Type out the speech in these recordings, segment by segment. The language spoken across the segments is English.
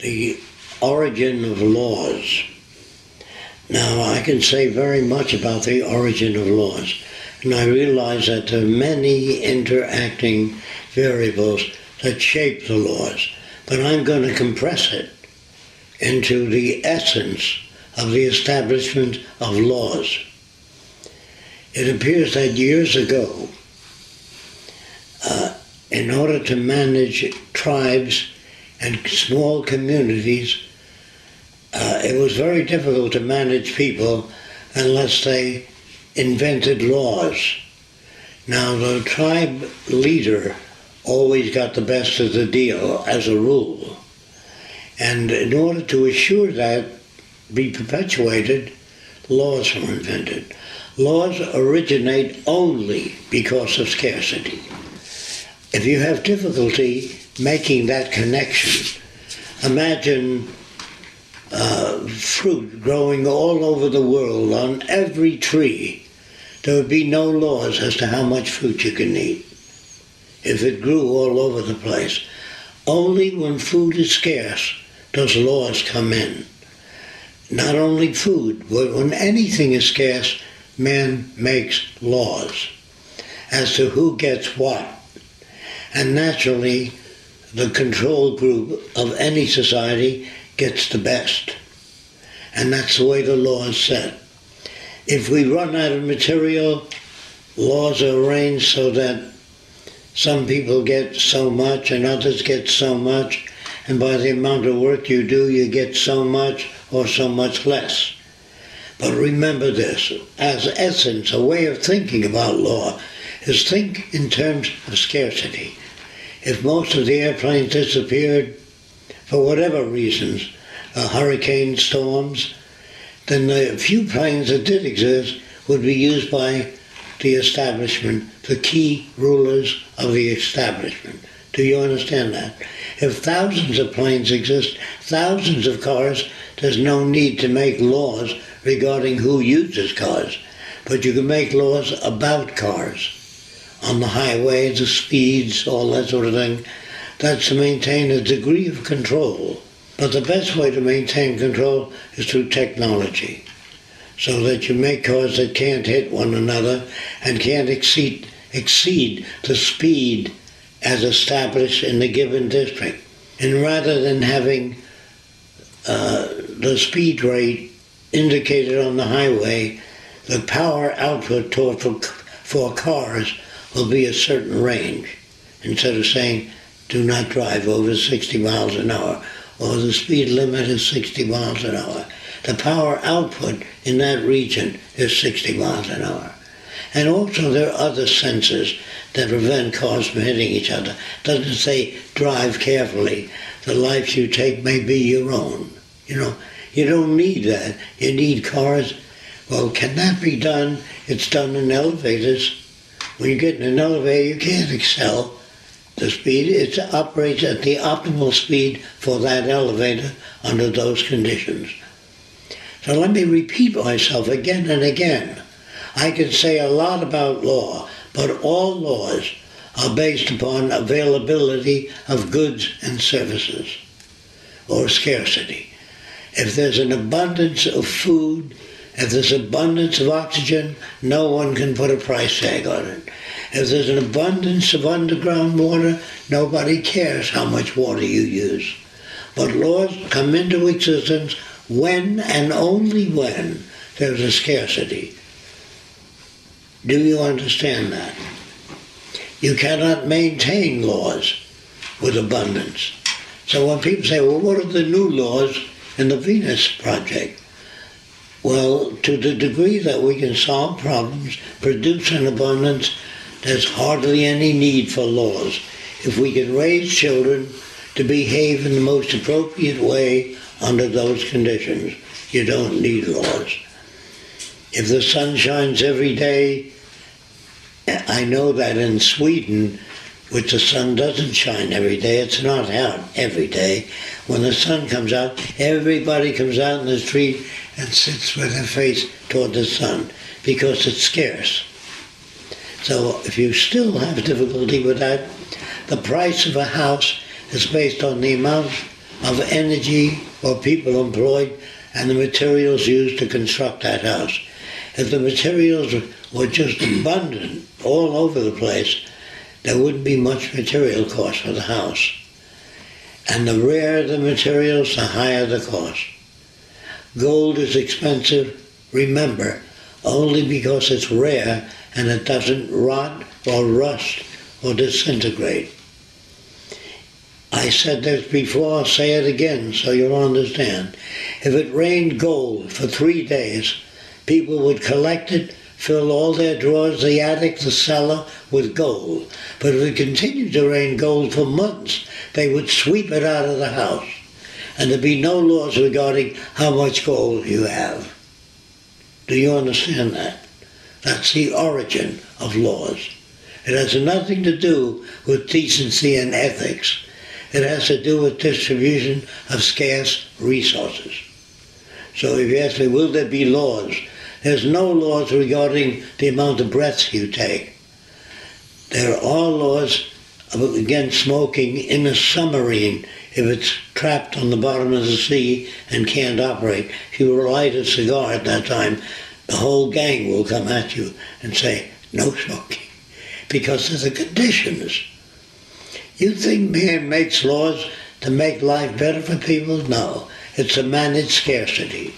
the origin of laws. Now, I can say very much about the origin of laws, and I realize that there are many interacting variables that shape the laws, but I'm going to compress it into the essence of the establishment of laws. It appears that years ago, in order to manage tribes and small communities, it was very difficult to manage people unless they invented laws. Now, the tribe leader always got the best of the deal as a rule. And in order to assure that be perpetuated, laws were invented. Laws originate only because of scarcity. If you have difficulty making that connection, imagine fruit growing all over the world on every tree. There would be no laws as to how much fruit you can eat if it grew all over the place. Only when food is scarce does laws come in. Not only food, but when anything is scarce, man makes laws as to who gets what. And naturally, the control group of any society gets the best. And that's the way the law is set. If we run out of material, laws are arranged so that some people get so much and others get so much, and by the amount of work you do, you get so much or so much less. But remember this, as essence, a way of thinking about law is think in terms of scarcity. If most of the airplanes disappeared, for whatever reasons, hurricane storms, then the few planes that did exist would be used by the establishment, the key rulers of the establishment. Do you understand that? If thousands of planes exist, thousands of cars, there's no need to make laws regarding who uses cars. But you can make laws about cars. On the highway, the speeds, all that sort of thing. That's to maintain a degree of control. But the best way to maintain control is through technology, so that you make cars that can't hit one another and can't exceed the speed as established in the given district. And rather than having the speed rate indicated on the highway, the power output for cars will be a certain range, instead of saying, do not drive over 60 miles an hour, or the speed limit is 60 miles an hour. The power output in that region is 60 miles an hour. And also there are other sensors that prevent cars from hitting each other. It doesn't say drive carefully. The life you take may be your own. You don't need that. You need cars. Well, can that be done? It's done in elevators. When you get in an elevator, you can't excel the speed. It operates at the optimal speed for that elevator under those conditions. So let me repeat myself again and again. I can say a lot about law, but all laws are based upon availability of goods and services, or scarcity. If there's an abundance of food, if there's abundance of oxygen, no one can put a price tag on it. If there's an abundance of underground water, nobody cares how much water you use. But laws come into existence when and only when there's a scarcity. Do you understand that? You cannot maintain laws with abundance. So when people say, well, what are the new laws in the Venus Project? Well, to the degree that we can solve problems, produce an abundance, there's hardly any need for laws. If we can raise children to behave in the most appropriate way under those conditions, you don't need laws. If the sun shines every day, I know that in Sweden, which the sun doesn't shine every day, it's not out every day. When the sun comes out, everybody comes out in the street and sits with their face toward the sun because it's scarce. So if you still have difficulty with that, the price of a house is based on the amount of energy or people employed and the materials used to construct that house. If the materials were just abundant all over the place, there wouldn't be much material cost for the house. And the rarer the materials, the higher the cost. Gold is expensive, remember, only because it's rare and it doesn't rot or rust or disintegrate. I said this before, I'll say it again so you'll understand. If it rained gold for 3 days, people would collect it, fill all their drawers, the attic, the cellar with gold. But if it continued to rain gold for months, they would sweep it out of the house. And there'd be no laws regarding how much gold you have. Do you understand that? That's the origin of laws. It has nothing to do with decency and ethics. It has to do with distribution of scarce resources. So if you ask me, will there be laws? There's no laws regarding the amount of breaths you take. There are laws against smoking in a submarine if it's trapped on the bottom of the sea and can't operate. If you light a cigar at that time, the whole gang will come at you and say, no smoking, because of the conditions. You think man makes laws to make life better for people? No, it's to manage scarcity.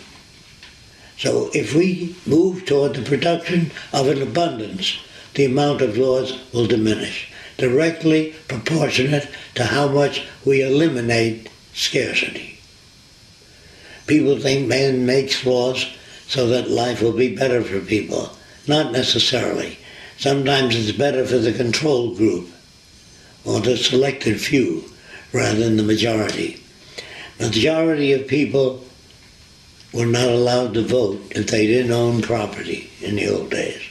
So if we move toward the production of an abundance, the amount of laws will diminish, directly proportionate to how much we eliminate scarcity. People think man makes laws so that life will be better for people. Not necessarily. Sometimes it's better for the control group or the selected few rather than the majority. The majority of people were not allowed to vote if they didn't own property in the old days.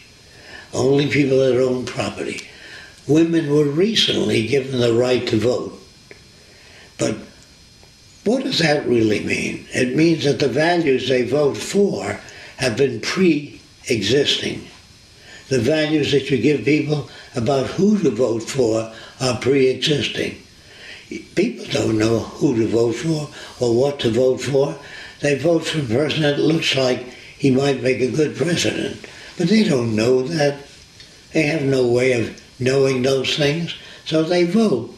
Only people that owned property. Women were recently given the right to vote. But what does that really mean? It means that the values they vote for have been pre-existing. The values that you give people about who to vote for are pre-existing. People don't know who to vote for or what to vote for. They vote for a person that looks like he might make a good president. But they don't know that. They have no way of knowing those things, so they vote.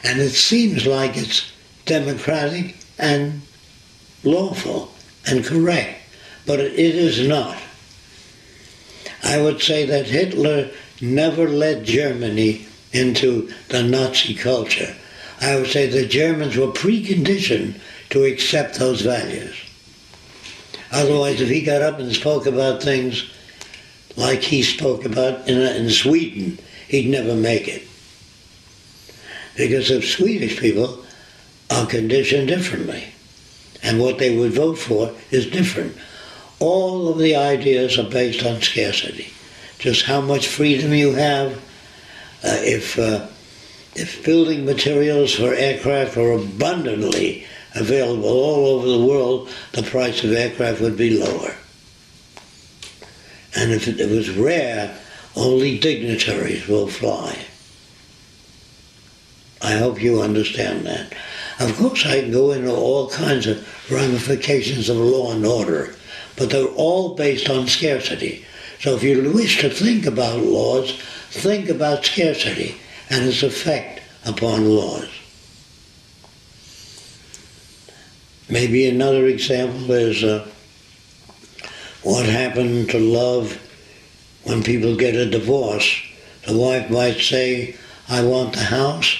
And it seems like it's democratic and lawful and correct, but it is not. I would say that Hitler never led Germany into the Nazi culture. I would say the Germans were preconditioned to accept those values. Otherwise, if he got up and spoke about things like he spoke about in Sweden, he'd never make it. Because the Swedish people are conditioned differently. And what they would vote for is different. All of the ideas are based on scarcity. Just how much freedom you have. If building materials for aircraft are abundantly available all over the world, the price of aircraft would be lower. And if it was rare, only dignitaries will fly. I hope you understand that. Of course, I can go into all kinds of ramifications of law and order, but they're all based on scarcity. So if you wish to think about laws, think about scarcity and its effect upon laws. Maybe another example is what happened to love when people get a divorce. The wife might say, I want the house,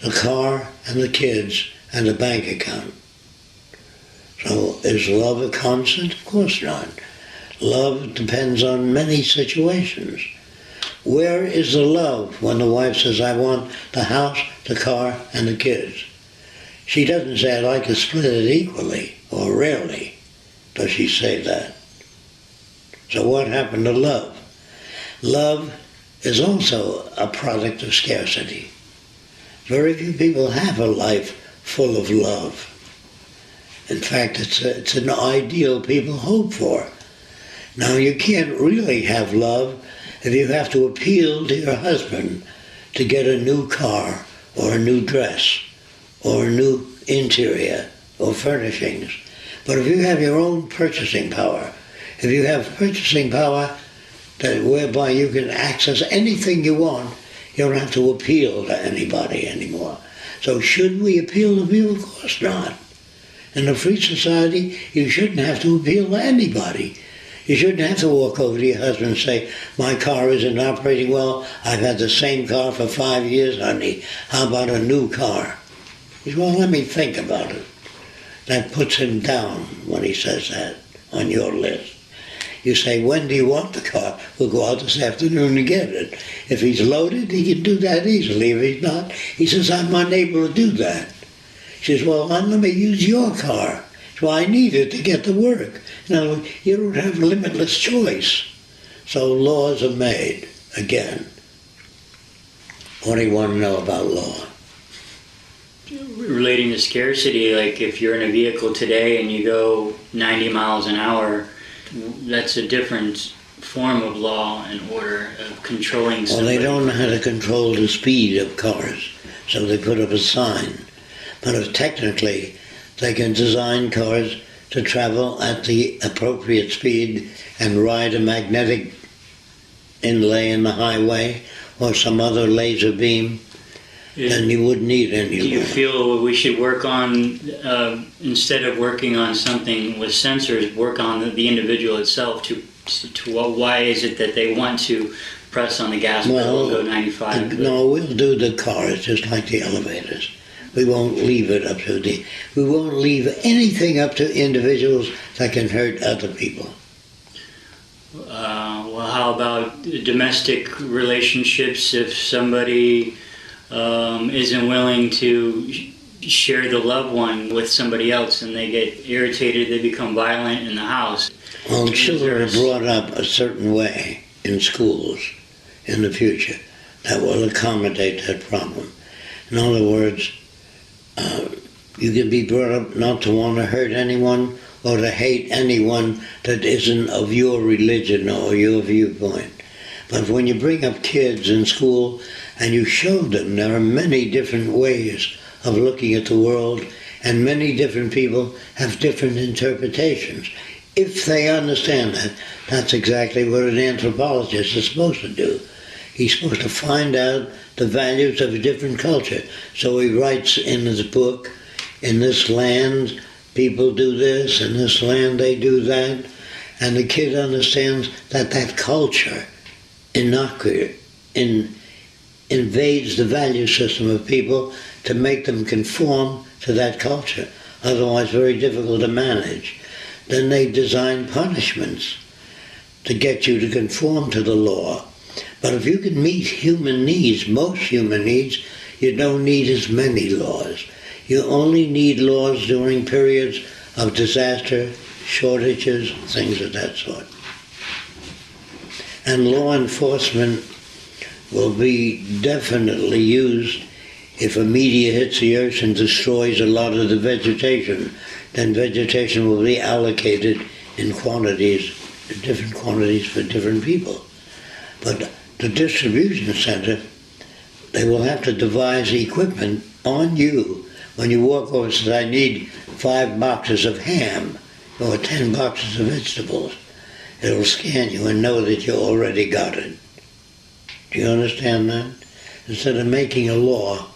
the car, and the kids, and the bank account. So is love a constant? Of course not. Love depends on many situations. Where is the love when the wife says, I want the house, the car, and the kids? She doesn't say, I'd like to split it equally, or rarely does she say that. So what happened to love? Love is also a product of scarcity. Very few people have a life full of love. In fact, it's an ideal people hope for. Now, you can't really have love if you have to appeal to your husband to get a new car or a new dress or a new interior or furnishings. But if you have your own purchasing power, if you have purchasing power whereby you can access anything you want, you don't have to appeal to anybody anymore. So should we appeal to people? Of course not. In a free society, you shouldn't have to appeal to anybody. You shouldn't have to walk over to your husband and say, my car isn't operating well, I've had the same car for 5 years, honey. How about a new car? He says, well, let me think about it. That puts him down when he says that on your list. You say, when do you want the car? We'll go out this afternoon and get it. If he's loaded, he can do that easily. If he's not, he says, I'm unable to do that. She says, well, let me use your car. So I need it to get to work. In other words, you don't have limitless choice. So laws are made, again. What do you want to know about law? Relating to scarcity, like if you're in a vehicle today and you go 90 miles an hour, that's a different form of law and order of controlling somebody. Well, they don't know how to control the speed of cars, so they put up a sign. But if technically they can design cars to travel at the appropriate speed and ride a magnetic inlay in the highway or some other laser beam, then you wouldn't need any law. Do you feel we should work on, instead of working on something with sensors, work on the individual itself to why is it that they want to press on the gas pedal and go 95? No, we'll do the cars just like the elevators. We won't leave it up to we won't leave anything up to individuals that can hurt other people. Well, how about domestic relationships? If somebody isn't willing to share the loved one with somebody else and they get irritated, they become violent in the house. Well, children are brought up a certain way in schools in the future that will accommodate that problem. In other words, you can be brought up not to want to hurt anyone or to hate anyone that isn't of your religion or your viewpoint. But when you bring up kids in school and you show them there are many different ways of looking at the world and many different people have different interpretations. If they understand that, that's exactly what an anthropologist is supposed to do. He's supposed to find out the values of a different culture. So he writes in his book, in this land people do this, in this land they do that, and the kid understands that that culture invades the value system of people to make them conform to that culture, otherwise very difficult to manage. Then they design punishments to get you to conform to the law. But if you can meet human needs, most human needs, you don't need as many laws. You only need laws during periods of disaster, shortages, things of that sort. And law enforcement will be definitely used if a meteor hits the earth and destroys a lot of the vegetation. Then vegetation will be allocated in quantities, different quantities for different people. But the distribution center, they will have to devise equipment on you. When you walk over and say, I need 5 boxes of ham or 10 boxes of vegetables, it'll scan you and know that you already got it. Do you understand that? Instead of making a law,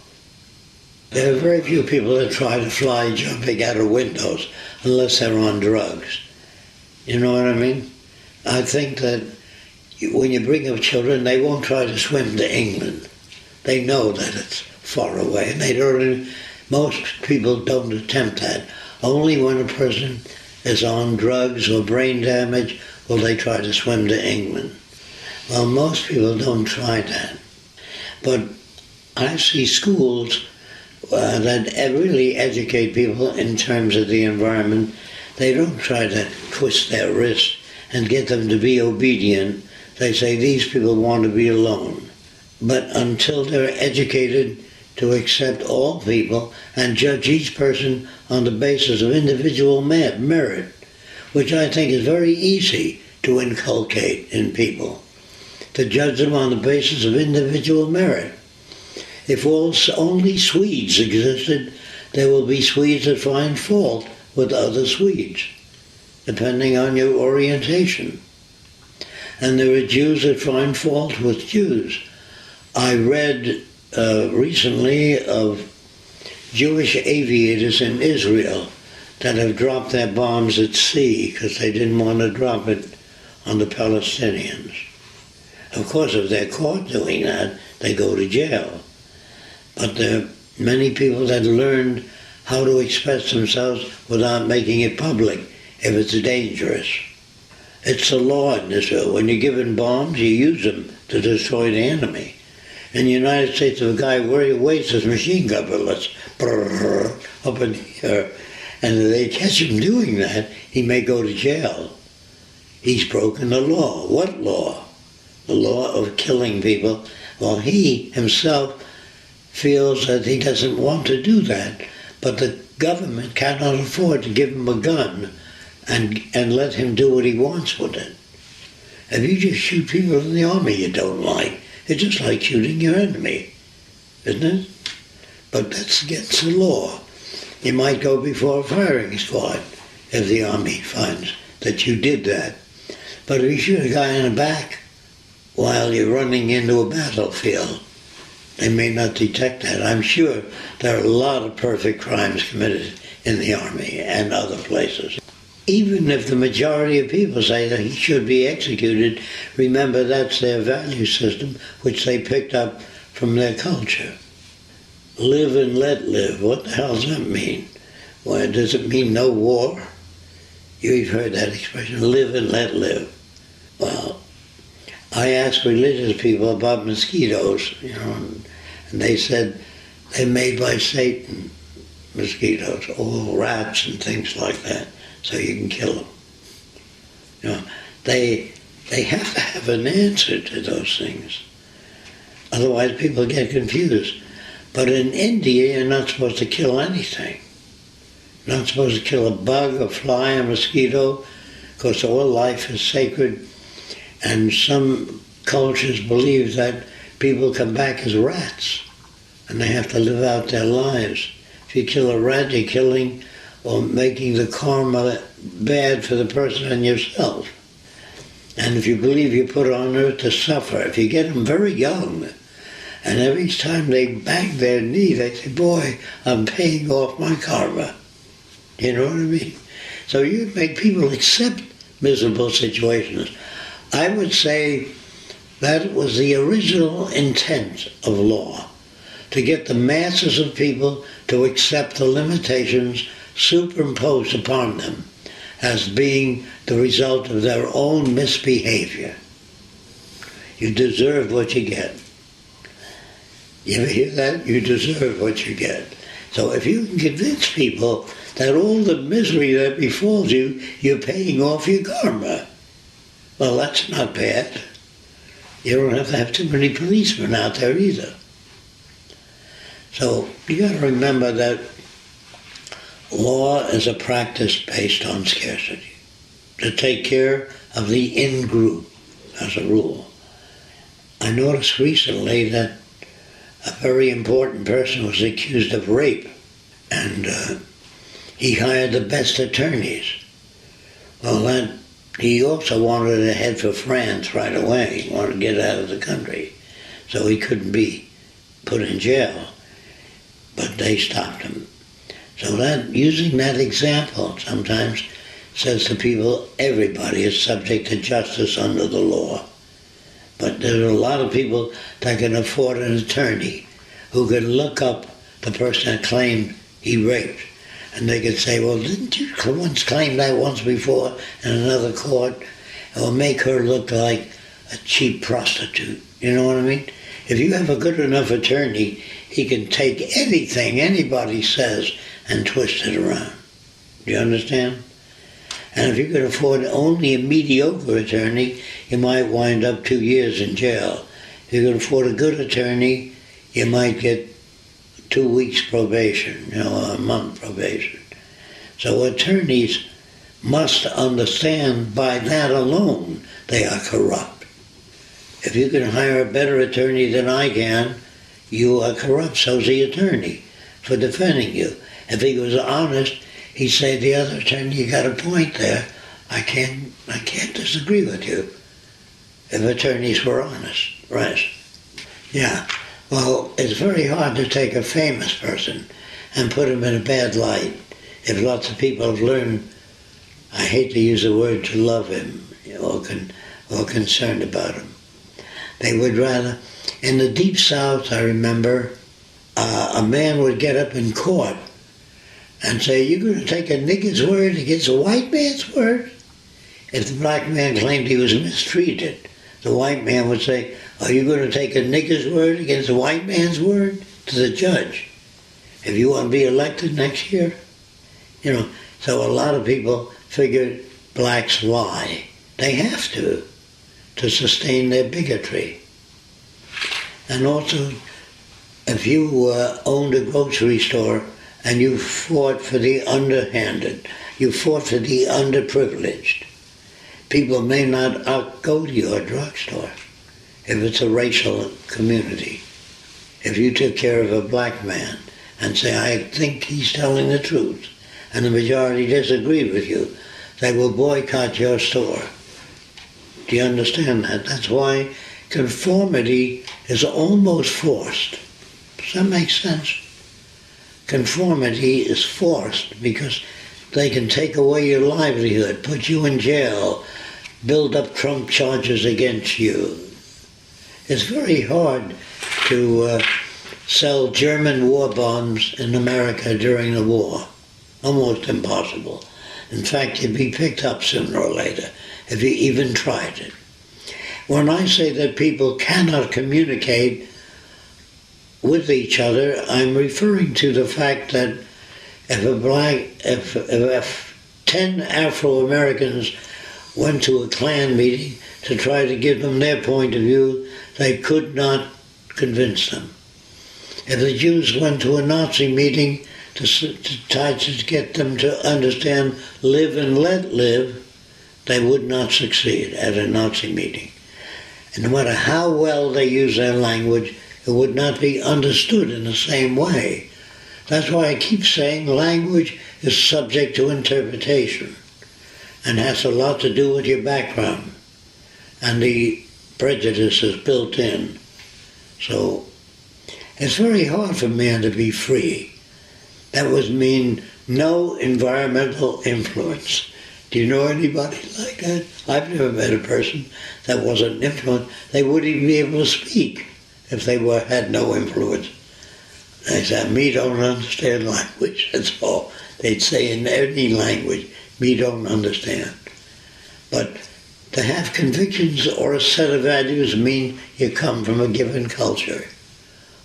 there are very few people that try to fly jumping out of windows unless they're on drugs. You know what I mean? I think that when you bring up children, they won't try to swim to England. They know that it's far away, and most people don't attempt that. Only when a person is on drugs or brain damage will they try to swim to England. Well, most people don't try that. But I see schools that really educate people in terms of the environment. They don't try to twist their wrist and get them to be obedient. They say these people want to be alone. But until they're educated to accept all people and judge each person on the basis of individual merit, which I think is very easy to inculcate in people, to judge them on the basis of individual merit. If only Swedes existed, there will be Swedes that find fault with other Swedes, depending on your orientation. And there are Jews that find fault with Jews. I read recently of Jewish aviators in Israel that have dropped their bombs at sea because they didn't want to drop it on the Palestinians. Of course, if they're caught doing that, they go to jail. But there are many people that learned how to express themselves without making it public if it's dangerous. It's the law in Israel. When you're given bombs, you use them to destroy the enemy. In the United States, if a guy waits his machine gun bullets up in the air, and if they catch him doing that, he may go to jail. He's broken the law. What law? The law of killing people. Well, he himself feels that he doesn't want to do that, but the government cannot afford to give him a gun and let him do what he wants with it. If you just shoot people in the army you don't like, it's just like shooting your enemy, isn't it? But that's against the law. You might go before a firing squad if the army finds that you did that. But if you shoot a guy in the back while you're running into a battlefield, they may not detect that. I'm sure there are a lot of perfect crimes committed in the army and other places. Even if the majority of people say that he should be executed, remember that's their value system, which they picked up from their culture. Live and let live. What the hell does that mean? Well, does it mean no war? You've heard that expression, live and let live. Well, I asked religious people about mosquitoes, and they said they're made by Satan, mosquitoes, all rats and things like that, so you can kill them. They have to have an answer to those things. Otherwise people get confused. But in India, you're not supposed to kill anything. You're not supposed to kill a bug, a fly, a mosquito, because all life is sacred. And some cultures believe that people come back as rats, and they have to live out their lives. If you kill a rat, you're killing or making the karma bad for the person and yourself. And if you believe you're put on earth to suffer, if you get them very young, and every time they bang their knee, they say, boy, I'm paying off my karma. You know what I mean? So you make people accept miserable situations. I would say that was the original intent of law, to get the masses of people to accept the limitations superimposed upon them as being the result of their own misbehavior. You deserve what you get. You ever hear that? You deserve what you get. So if you can convince people that all the misery that befalls you, you're paying off your karma, well, that's not bad. You don't have to have too many policemen out there either. So you got to remember that law is a practice based on scarcity, to take care of the in-group as a rule. I noticed recently that a very important person was accused of rape, and he hired the best attorneys. Well, he also wanted to head for France right away. He wanted to get out of the country, so he couldn't be put in jail. But they stopped him. So using that example sometimes says to people, everybody is subject to justice under the law. But there are a lot of people that can afford an attorney who can look up the person that claimed he raped. And they could say, well, didn't you once claim that once before in another court? Or make her look like a cheap prostitute. You know what I mean? If you have a good enough attorney, he can take anything anybody says and twist it around. Do you understand? And if you could afford only a mediocre attorney, you might wind up 2 years in jail. If you could afford a good attorney, you might get 2 weeks probation, a month probation. So attorneys must understand by that alone they are corrupt. If you can hire a better attorney than I can, you are corrupt, so's the attorney for defending you. If he was honest, he'd say, the other attorney, you got a point there. I can't disagree with you. If attorneys were honest, right? Yeah. Well, it's very hard to take a famous person and put him in a bad light. If lots of people have learned, I hate to use the word, to love him or concerned about him. They would rather, in the Deep South, I remember, a man would get up in court and say, you're going to take a nigger's word against a white man's word? If the black man claimed he was mistreated, the white man would say, are you going to take a nigger's word against a white man's word? To the judge. If you want to be elected next year? You know, so a lot of people figure blacks lie. They have to sustain their bigotry. And also, if you owned a grocery store and you fought for the underhanded, you fought for the underprivileged, people may not go to your drugstore if it's a racial community. If you took care of a black man and say, I think he's telling the truth, and the majority disagree with you, they will boycott your store. Do you understand that? That's why conformity is almost forced. Does that make sense? Conformity is forced because they can take away your livelihood, put you in jail, build up Trump charges against you. It's very hard to sell German war bombs in America during the war. Almost impossible. In fact, you'd be picked up sooner or later if you even tried it. When I say that people cannot communicate with each other, I'm referring to the fact that if 10 Afro-Americans went to a Klan meeting to try to give them their point of view, they could not convince them. If the Jews went to a Nazi meeting to try to get them to understand live and let live, they would not succeed at a Nazi meeting. And no matter how well they use their language, it would not be understood in the same way. That's why I keep saying language is subject to interpretation and has a lot to do with your background and the prejudices built in. So it's very hard for man to be free. That would mean no environmental influence. Do you know anybody like that? I've never met a person that wasn't influenced. They wouldn't even be able to speak if they had no influence. They said, me don't understand language, that's all. They'd say in any language, me don't understand. But to have convictions or a set of values mean you come from a given culture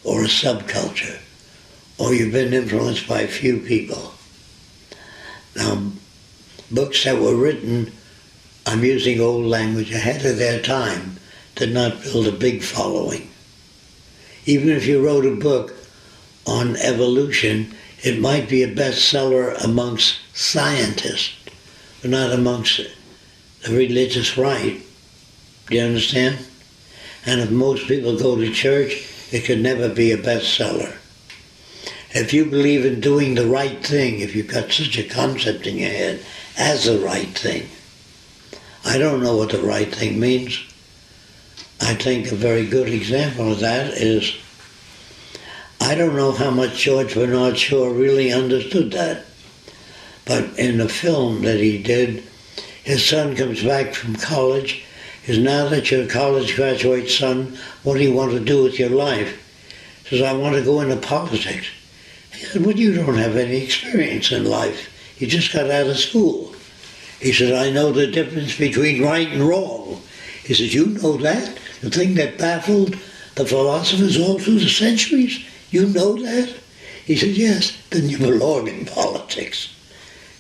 or a subculture, or you've been influenced by a few people. Now, books that were written, I'm using old language, ahead of their time, did not build a big following. Even if you wrote a book on evolution, it might be a bestseller amongst scientists, but not amongst the religious right. Do you understand? And if most people go to church, it could never be a bestseller. If you believe in doing the right thing, if you've got such a concept in your head as the right thing, I don't know what the right thing means. I think a very good example of that is, I don't know how much George Bernard Shaw really understood that, but in the film that he did, his son comes back from college. He says, now that you're a college graduate son, what do you want to do with your life? He says, I want to go into politics. He said, well, you don't have any experience in life. You just got out of school. He said, I know the difference between right and wrong. He said, you know that? The thing that baffled the philosophers all through the centuries? You know that? He said, yes, then you belong in politics.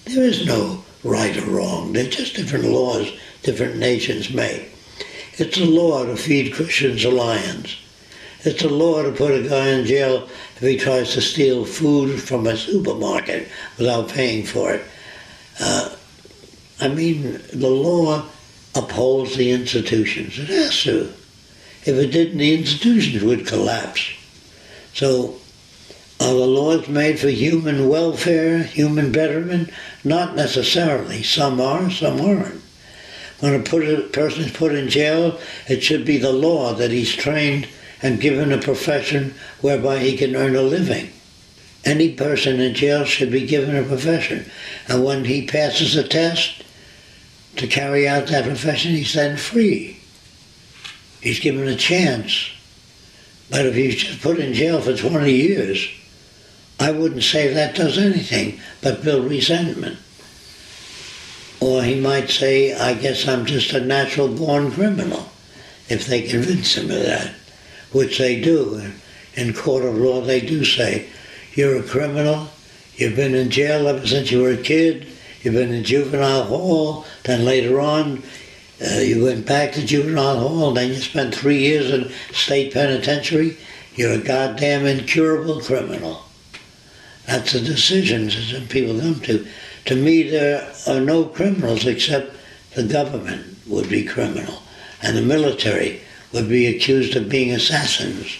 There is no right or wrong. They're just different laws different nations make. It's a law to feed Christians to lions. It's a law to put a guy in jail if he tries to steal food from a supermarket without paying for it. The law upholds the institutions. It has to. If it didn't, the institutions would collapse. So Are the laws made for human welfare, human betterment? Not necessarily. Some are, some aren't. When a person is put in jail, it should be the law that he's trained and given a profession whereby he can earn a living. Any person in jail should be given a profession. And when he passes a test to carry out that profession, he's then free. He's given a chance. But if he's just put in jail for 20 years, I wouldn't say that does anything but build resentment. Or he might say, I guess I'm just a natural-born criminal, if they convince him of that, which they do. In court of law, they do say, you're a criminal, you've been in jail ever since you were a kid, you've been in juvenile hall, then later on, you went back to juvenile hall, then you spent 3 years in state penitentiary, you're a goddamn incurable criminal. That's the decisions that people come to. To me, there are no criminals except the government would be criminal, and the military would be accused of being assassins.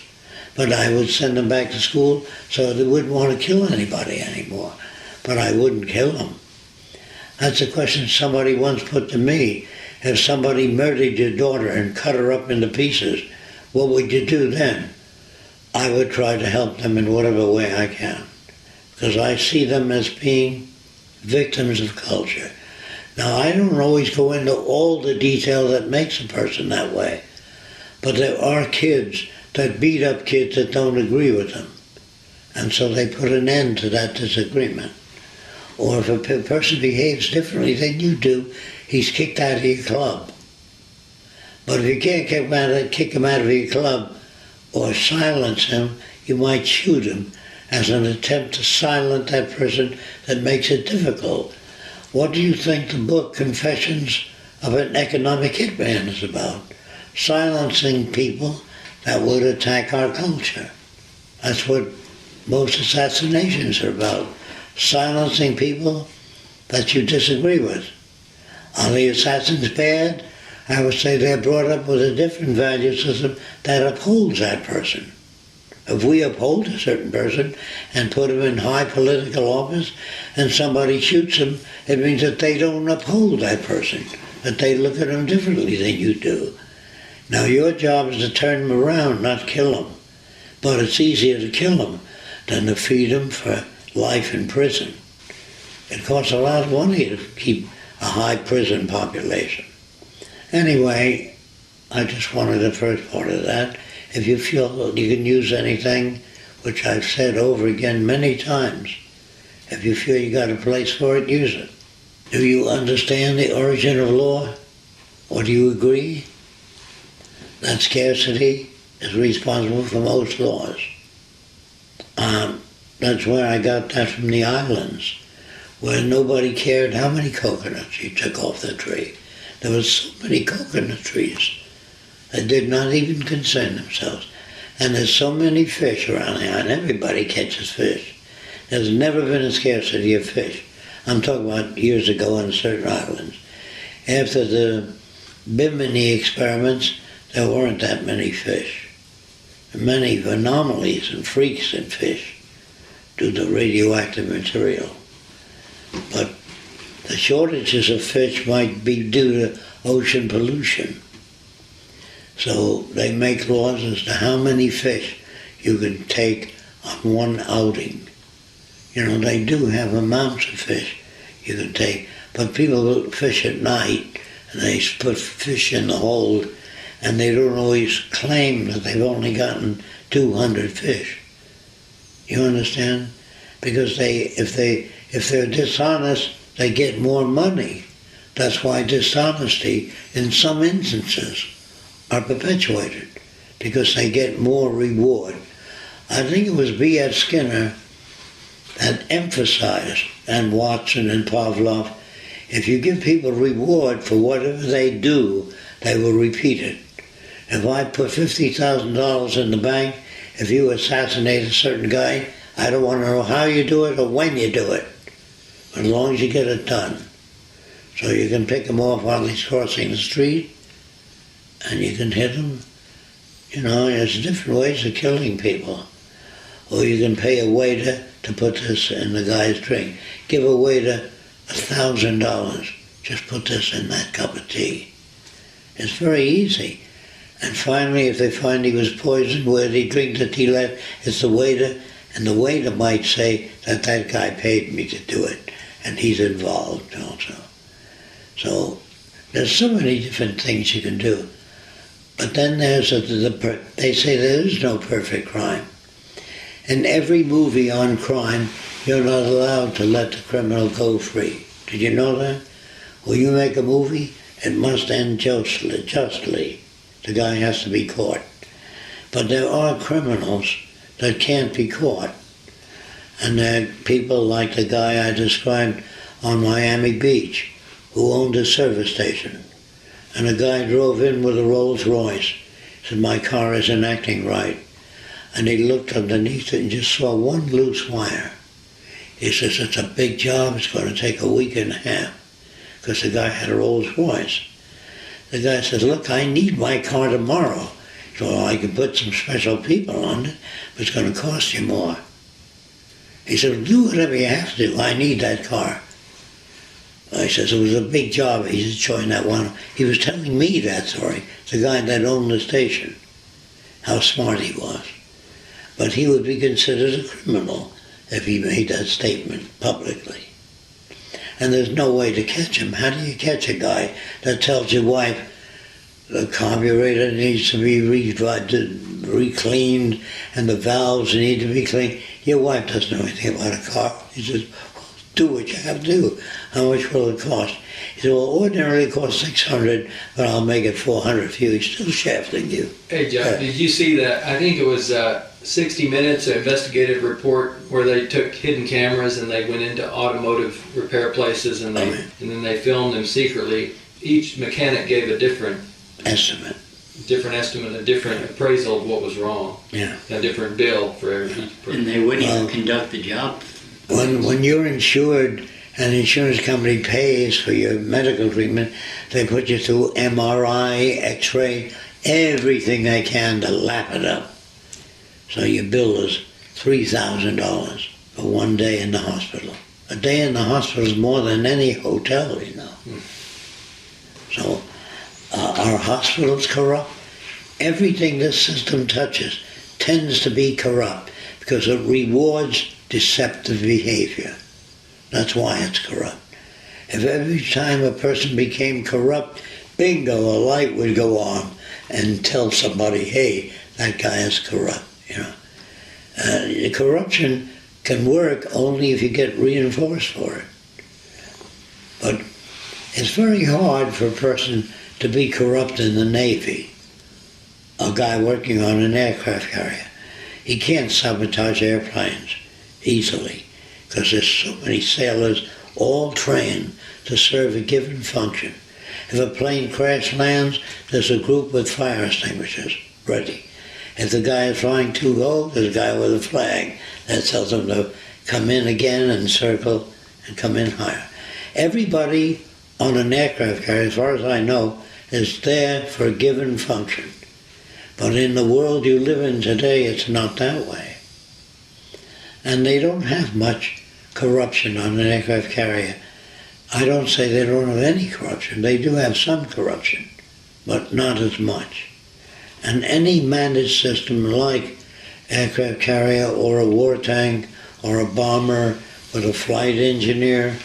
But I would send them back to school so they wouldn't want to kill anybody anymore. But I wouldn't kill them. That's a question somebody once put to me. If somebody murdered your daughter and cut her up into pieces, what would you do then? I would try to help them in whatever way I can, because I see them as being victims of culture. Now, I don't always go into all the detail that makes a person that way, but there are kids that beat up kids that don't agree with them, and so they put an end to that disagreement. Or if a person behaves differently than you do, he's kicked out of your club. But if you can't kick him out of your club or silence him, you might shoot him as an attempt to silence that person that makes it difficult. What do you think the book Confessions of an Economic Hitman is about? Silencing people that would attack our culture. That's what most assassinations are about. Silencing people that you disagree with. Are the assassins bad? I would say they're brought up with a different value system that upholds that person. If we uphold a certain person and put him in high political office and somebody shoots him, it means that they don't uphold that person, that they look at him differently than you do. Now your job is to turn him around, not kill him. But it's easier to kill him than to feed him for life in prison. It costs a lot of money to keep a high prison population. Anyway, I just wanted the first part of that. If you feel you can use anything, which I've said over again many times, if you feel you got a place for it, use it. Do you understand the origin of law? Or do you agree that scarcity is responsible for most laws? That's where I got that from the islands, where nobody cared how many coconuts you took off the tree. There were so many coconut trees that did not even concern themselves. And there's so many fish around here, and everybody catches fish. There's never been a scarcity of fish. I'm talking about years ago on certain islands. After the Bimini experiments, there weren't that many fish. Many anomalies and freaks in fish due to radioactive material. But the shortages of fish might be due to ocean pollution. So they make laws as to how many fish you can take on one outing. You know, they do have amounts of fish you can take, but people fish at night and they put fish in the hold and they don't always claim that they've only gotten 200 fish. You understand? Because if they're dishonest, they get more money. That's why dishonesty, in some instances, are perpetuated, because they get more reward. I think it was B.F. Skinner that emphasized, and Watson and Pavlov, if you give people reward for whatever they do, they will repeat it. If I put $50,000 in the bank, if you assassinate a certain guy, I don't want to know how you do it or when you do it, as long as you get it done. So you can pick him off while he's crossing the street, and you can hit him. You know, there's different ways of killing people. or you can pay a waiter to put this in the guy's drink. Give a waiter $1,000. Just put this in that cup of tea. It's very easy. And finally, if they find he was poisoned, where they drink the tea left, it's the waiter, and the waiter might say that that guy paid me to do it, and he's involved also. So there's so many different things you can do. But then there's they say there is no perfect crime. In every movie on crime, you're not allowed to let the criminal go free. Did you know that? When you make a movie, it must end justly. The guy has to be caught. But there are criminals that can't be caught. And there are people like the guy I described on Miami Beach, who owned a service station. And a guy drove in with a Rolls Royce. He said, my car isn't acting right. And he looked underneath it and just saw one loose wire. He says, it's a big job, it's going to take a week and a half. Because the guy had a Rolls Royce. The guy says, look, I need my car tomorrow. So I can put some special people on it, but it's going to cost you more. He said, do whatever you have to do, I need that car. I says, it was a big job, he's showing that one. He was telling me that story, the guy that owned the station, how smart he was. But he would be considered a criminal if he made that statement publicly. And there's no way to catch him. How do you catch a guy that tells your wife the carburetor needs to be re-cleaned and the valves need to be cleaned? Your wife doesn't know anything about a car. He says, do what you have to do. How much will it cost? He said, well, ordinarily it costs $600, but I'll make it $400 for you. He's still shafting you. Hey, Jeff, did you see that? I think it was 60 Minutes, an investigative report where they took hidden cameras and they went into automotive repair places and then they filmed them secretly. Each mechanic gave a different estimate, a different appraisal of what was wrong. Yeah. A different bill for each person. And they wouldn't even conduct the job. When you're insured, and the insurance company pays for your medical treatment, they put you through MRI, X-ray, everything they can to lap it up. So your bill is $3,000 for 1 day in the hospital. A day in the hospital is more than any hotel, you know. So are hospitals corrupt? Everything this system touches tends to be corrupt because it rewards deceptive behavior. That's why it's corrupt. If every time a person became corrupt, bingo, a light would go on and tell somebody, hey, that guy is corrupt. You know, corruption can work only if you get reinforced for it. But it's very hard for a person to be corrupt in the Navy. A guy working on an aircraft carrier, he can't sabotage airplanes easily because there's so many sailors all trained to serve a given function. If a plane crash lands, there's a group with fire extinguishers ready. If the guy is flying too low, there's a guy with a flag that tells him to come in again and circle and come in higher. Everybody on an aircraft carrier, as far as I know, is there for a given function. But in the world you live in today, it's not that way. And they don't have much corruption on an aircraft carrier. I don't say they don't have any corruption. They do have some corruption, but not as much. And any managed system like aircraft carrier or a war tank or a bomber with a flight engineer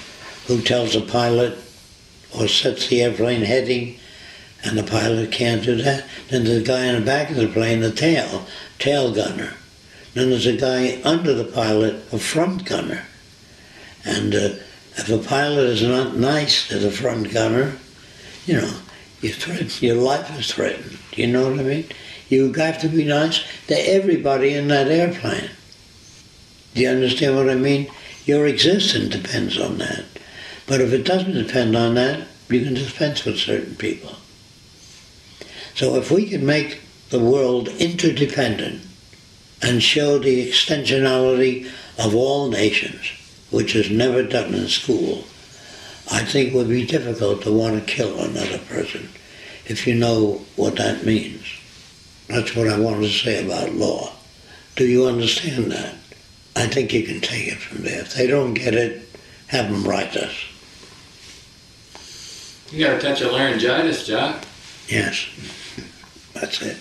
who tells a pilot or sets the airplane heading and the pilot can't do that, then there's a guy in the back of the plane, the tail gunner. Then there's a guy under the pilot, a front gunner. And if a pilot is not nice to the front gunner, you know, your life is threatened. Do you know what I mean? You have to be nice to everybody in that airplane. Do you understand what I mean? Your existence depends on that. But if it doesn't depend on that, you can dispense with certain people. So if we can make the world interdependent and show the extensionality of all nations, which is never done in school, I think it would be difficult to want to kill another person if you know what that means. That's what I wanted to say about law. Do you understand that? I think you can take it from there. If they don't get it, have them write us. You got a touch of laryngitis, Jock. Yes, that's it.